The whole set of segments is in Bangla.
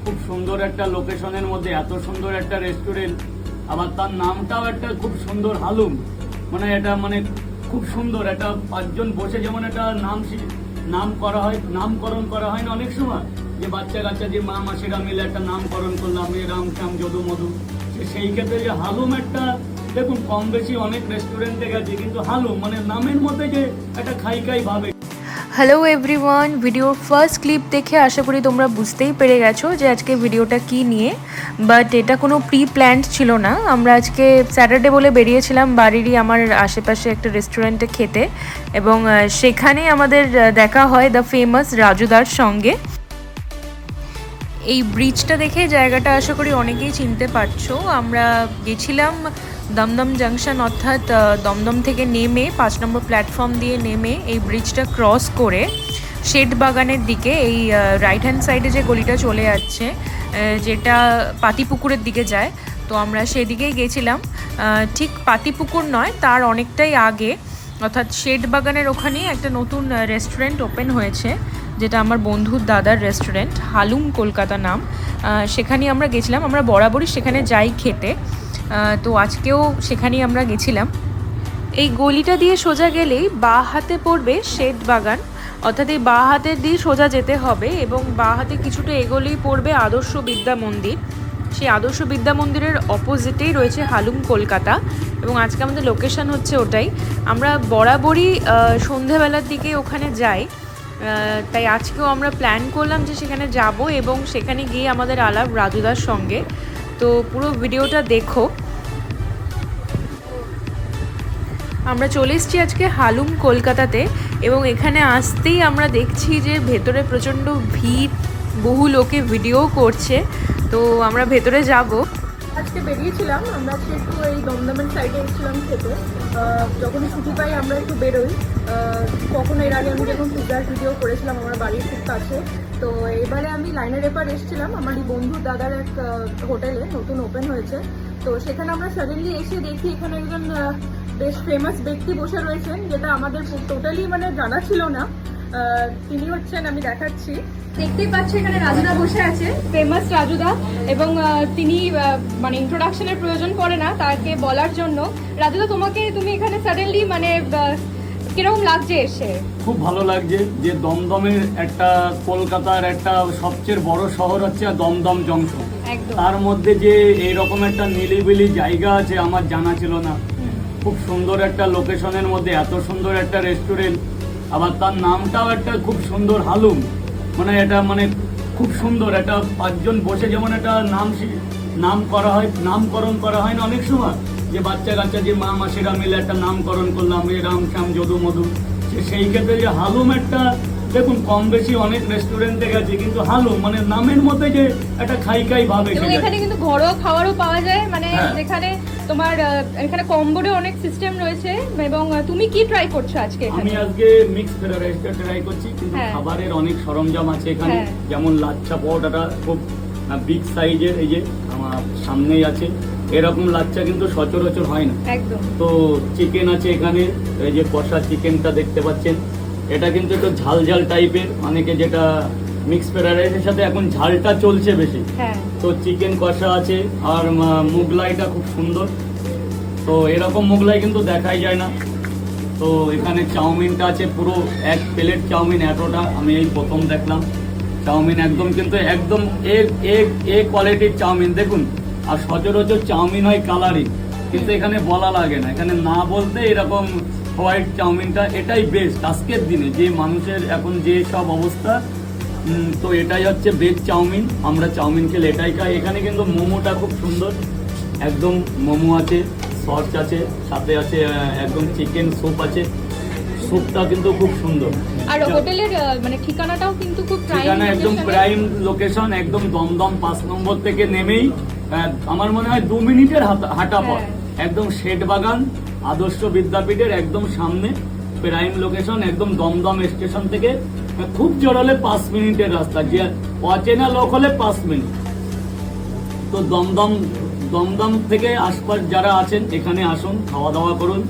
খুব সুন্দর একটা লোকেশনের মধ্যে এত সুন্দর একটা রেস্টুরেন্ট, আবার তার নামটাও একটা খুব সুন্দর হালুম। মানে এটা মানে খুব সুন্দর একটা 5 জন বসে যেমন একটা নাম করা হয়, নামকরণ করা হয় না অনেক সময়, যে বাচ্চা কাচ্চা যে মা মাসিরা মিলে একটা নামকরণ করলাম, এ রাম শ্যাম যদু মধু। সেই ক্ষেত্রে যে হালুম একটা, দেখুন কম বেশি অনেক রেস্টুরেন্টে গেছে, কিন্তু হালুম মানে নামের মধ্যে যে একটা খাই খাই ভাবে। হ্যালো এভরিওয়ান, ভিডিওর ফার্স্ট ক্লিপ দেখে আশা করি তোমরা বুঝতেই পেরে গেছো যে আজকে ভিডিওটা কি নিয়ে। বাট এটা কোনো প্রি প্ল্যান্ড ছিল না। আমরা আজকে স্যাটারডে বলে বেরিয়েছিলাম বাড়িরই আমার আশেপাশে একটা রেস্টুরেন্টে খেতে, এবং সেখানে আমাদের দেখা হয় দ্য ফেমাস রাজুদার সঙ্গে। এই ব্রিজটা দেখে জায়গাটা আশা করি অনেকেই চিনতে পারছো। আমরা গেছিলাম দমদম জাংশন, অর্থাৎ দমদম থেকে নেমে 5 নম্বর প্ল্যাটফর্ম দিয়ে নেমে এই ব্রিজটা ক্রস করে শেড বাগানের দিকে এই রাইট হ্যান্ড সাইডে যে গলিটা চলে যাচ্ছে, যেটা পাতিপুকুরের দিকে যায়, তো আমরা সেদিকেই গেছিলাম। ঠিক পাতিপুকুর নয়, তার অনেকটাই আগে, অর্থাৎ শেড বাগানের ওখানেই একটা নতুন রেস্টুরেন্ট ওপেন হয়েছে, যেটা আমার বন্ধুর দাদার রেস্টুরেন্ট, হালুম কলকাতা নাম। সেখানেই আমরা গেছিলাম। আমরা বরাবরই সেখানে যাই খেতে, তো আজকেও সেখানেই আমরা গেছিলাম। এই গলিটা দিয়ে সোজা গেলেই বাঁ হাতে পড়বে শেড বাগান, অর্থাৎ এই বাঁ হাতের দিয়ে সোজা যেতে হবে, এবং বাঁ হাতে কিছুটা এগোলেই পড়বে আদর্শ বিদ্যা মন্দির। সেই আদর্শ বিদ্যা মন্দিরের অপোজিটেই রয়েছে হালুম কলকাতা, এবং আজকে আমাদের লোকেশন হচ্ছে ওটাই। আমরা বরাবরই সন্ধেবেলার দিকে ওখানে যাই, তাই আজকেও আমরা প্ল্যান করলাম যে সেখানে যাব এবং সেখানে গিয়ে আমাদের আলাপ রাজুদার সঙ্গে। তো পুরো ভিডিওটা দেখো। আমরা চলে এসেছি আজকে হালুম কলকাতাতে, এবং এখানে আসতেই আমরা দেখছি যে ভেতরে প্রচণ্ড ভিড়, বহু লোকে ভিডিও করছে। তো আমরা ভেতরে যাব। আজকে বেরিয়েছিলাম আমরা, আজকে একটু এই দমদমের সাইডে এসেছিলাম খেতে। যখনই ছুটি পাই আমরা একটু বেরোই। কখনো এর আগে আমি যখন পিৎজার ভিডিও করেছিলাম আমার বাড়ির খুব কাছে, তো এবারে আমি লাইনের এপার এসেছিলাম আমারই বন্ধু দাদার এক হোটেলে, নতুন ওপেন হয়েছে। তো সেখানে আমরা সাডেনলি এসে দেখি এখানে একজন বেশ ফেমাস ব্যক্তি বসে রয়েছেন, যেটা আমাদের টোটালি মানে জানা ছিল না। তিনি হচ্ছেন, আমি দেখাচ্ছি, দেখতেই পাচ্ছি এখানে রাজুদা বসে আছে, ফেমাস রাজুদা। এবং তিনি মানে ইন্ট্রোডাকশনের প্রয়োজন পড়ে না তাকে বলার জন্য। রাজুদা, তুমি এখানে সাডেনলি মানে কিরকম লাগছে এসে? খুব ভালো লাগছে যে দমদমের একটা, কলকাতার একটা সবচেয়ে বড় শহর হচ্ছে দমদম জংশন, তার মধ্যে যে এইরকম একটা নিলিবিলি জায়গা আছে আমার জানা ছিল না। খুব সুন্দর একটা লোকেশনের মধ্যে এত সুন্দর একটা রেস্টুরেন্ট, আবার তার নামটাও একটা খুব সুন্দর হালুম। মানে এটা মানে খুব সুন্দর একটা 5 জন বসে যেমন একটা নাম করা হয়, নামকরণ করা হয় না অনেক সময়, যে বাচ্চা কাচ্চা যে মা মাসিরা মিলে একটা নামকরণ করলাম, এ রাম শ্যাম যদু মধু। সেই ক্ষেত্রে যে হালুম একটা, দেখুন কম বেশি অনেক রেস্টুরেন্টে গেছে, কিন্তু হালুম মানে নামের মধ্যে যে একটা খাই খাই ভাবে। এবং এখানে কিন্তু ঘরোয়া খাবারও পাওয়া যায়, মানে যেখানে তোমার এখানে কম্বোরে অনেক সিস্টেম রয়েছে। এবং তুমি কি ট্রাই করছো আজকে? আমি আজকে মিক্স ফ্রাইড রাইসটা ট্রাই করছি, কিন্তু খাবারের অনেক সরঞ্জাম আছে এখানে, যেমন লাচ্ছা পাউডারটা খুব বিগ সাইজের, এই যে আমার সামনেই আছে, এরকম লাচ্ছা কিন্তু সচরাচর হয় না একদম। তো চিকেন আছে এখানে, এই যে কষা চিকেনটা দেখতে পাচ্ছেন, এটা কিন্তু একটু ঝাল ঝাল টাইপের, অনেকে যেটা মিক্স ফ্রাইড রাইসের সাথে এখন ঝালটা চলছে বেশি, তো চিকেন কষা আছে। আর মুগলাইটা খুব সুন্দর, তো এরকম মুগলাই কিন্তু দেখাই যায় না। তো এখানে চাউমিনটা আছে, পুরো 1 প্লেট চাউমিন, এতটা আমি এই প্রথম দেখলাম। চাউমিন একদম কিন্তু একদম এ কোয়ালিটির চাউমিন দেখুন। আর সচরাচর চাউমিন হয় কালারিং, কিন্তু এখানে বলা লাগে না, এখানে না বলতে এরকম হোয়াইট চাউমিনটা, এটাই বেস্ট আজকের দিনে যে মানুষের এখন যে সব অবস্থা। তো এটাই হচ্ছে বেস্ট চাউমিন, আমরা চাউমিন খেলে এটাই খাই। এখানে কিন্তু মোমোটা খুব সুন্দর, একদম মোমো আছে, সস আছে, সাথে আছে একদম চিকেন স্যুপ আছে, স্যুপটা কিন্তু খুব সুন্দর। আর হোটেলের মানে ঠিকানাটাও কিন্তু খুব ঠিকানা একদম প্রাইম লোকেশন, একদম দমদম 5 নম্বর থেকে নেমেই আমার মনে হয় 2 মিনিটের হাঁটা পথ, একদম শেড বাগান আদর্শ বিদ্যাপীঠের একদম সামনে, প্রাইম লোকেশন, একদম দমদম স্টেশন থেকে খুব জোর হলে 5 মিনিটের রাস্তা, যে অচেনা লোক হলে 5 মিনিট। তো দমদম থেকে আশপাশ যারা আছেন এখানে আসুন, খাওয়া দাওয়া করুন।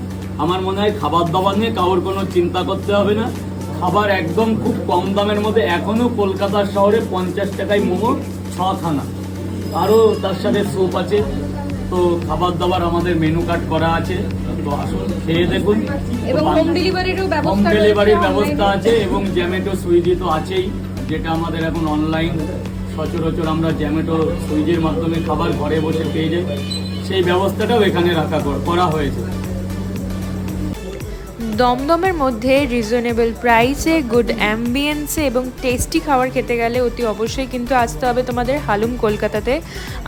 আমার মনে হয় খাবার দাবার নিয়ে কারোর কোনো চিন্তা করতে হবে না, খাবার একদম খুব কম দামের মধ্যে। এখনো কলকাতা শহরে 50 টাকায় মোমো, 60 টাকায় চাউমিন, 70 টাকায় লাচ্ছা, 80 টাকায় মুগলাই, 100 টাকায় কফি। তো 6খানা, আরও তার সাথে স্যুপ আছে। তো খাবার দাবার আমাদের মেনু কার্ড করা আছে, তো আসুন খেয়ে দেখুন। এবং হোম ডেলিভারিরও হোম ব্যবস্থা ডেলিভারির রয়েছে, ব্যবস্থা online আছে এবং জোম্যাটো সুইগি তো আছেই, যেটা আমাদের এখন অনলাইন সচরাচর আমরা জোম্যাটো সুইগির মাধ্যমে খাবার ঘরে বসে পেয়ে যাই, সেই ব্যবস্থাটাও এখানে করা হয়েছে। দমদমের মধ্যে রিজনেবল প্রাইসে, গুড অ্যাম্বিয়েন্সে এবং টেস্টি খাবার খেতে গেলে অতি অবশ্যই কিন্তু আসতে হবে তোমাদের হালুম কলকাতাতে।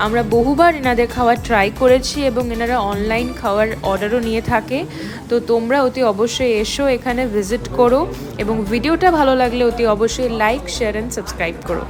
আমরা বহুবার এনাদের খাবার ট্রাই করেছি এবং এনারা অনলাইন খাওয়ার অর্ডারও নিয়ে থাকে। তো তোমরা অতি অবশ্যই এসো, এখানে ভিজিট করো এবং ভিডিওটা ভালো লাগলে অতি অবশ্যই লাইক, শেয়ার অ্যান্ড সাবস্ক্রাইব করো।